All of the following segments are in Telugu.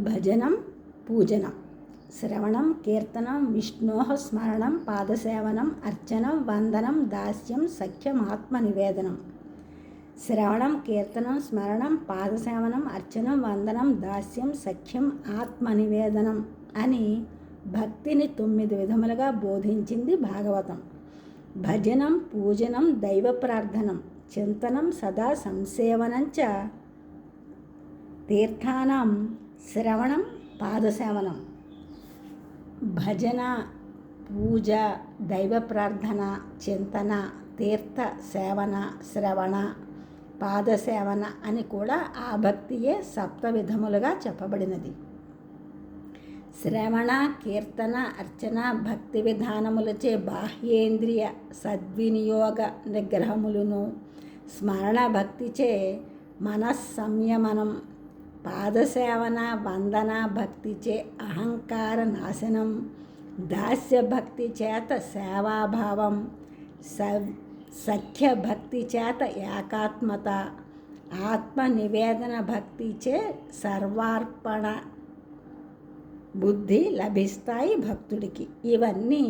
భజనం పూజనం శ్రవణం కీర్తనం విష్ణోః స్మరణం పాదసేవనం అర్చనం వందనం దాస్యం సఖ్యం ఆత్మనివేదనం. శ్రవణం కీర్తనం స్మరణం పాదసేవనం అర్చనం వందనం దాస్యం సఖ్యం ఆత్మనివేదనం అని భక్తిని 9 విధములుగా బోధించింది భాగవతం. భజనం పూజనం దైవ ప్రార్థనం చింతనం సదా సంసేవనంచ తీర్థానం శ్రవణం పాదసేవనం. భజన, పూజ, దైవ ప్రార్థన, చింతన, తీర్థ సేవన, శ్రవణ, పాదసేవన అని కూడా ఆ భక్తియే 7 విధములుగా చెప్పబడినది. శ్రవణ, కీర్తన, అర్చన భక్తి విధానములచే బాహ్యేంద్రియ సద్వినియోగ నిగ్రహములను, స్మరణ భక్తిచే మనస్సంయమనం, పాదసేవన వందన భక్తిచే అహంకార నాశనం, దాస్య భక్తి చేత సేవాభావం, సఖ్య భక్తి చేత ఏకాత్మత, ఆత్మనివేదన భక్తిచే సర్వార్పణ బుద్ధి లభిస్తాయి భక్తుడికి. ఇవన్నీ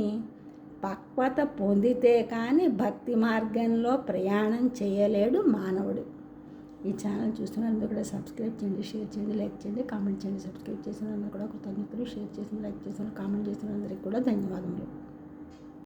పక్వత పొందితే కానీ భక్తి మార్గంలో ప్రయాణం చేయలేడు మానవుడు. ఈ ఛానల్ చూస్తున్నందుకు కూడా సబ్స్క్రైబ్ చేయండి, షేర్ చేయండి, లైక్ చేయండి, కామెంట్ చేయండి. సబ్స్క్రైబ్ చేసినందుకు కూడా కృతజ్ఞతలు. షేర్ చేసిన, లైక్ చేసిన, కామెంట్ చేసినందరికీ కూడా ధన్యవాదములు.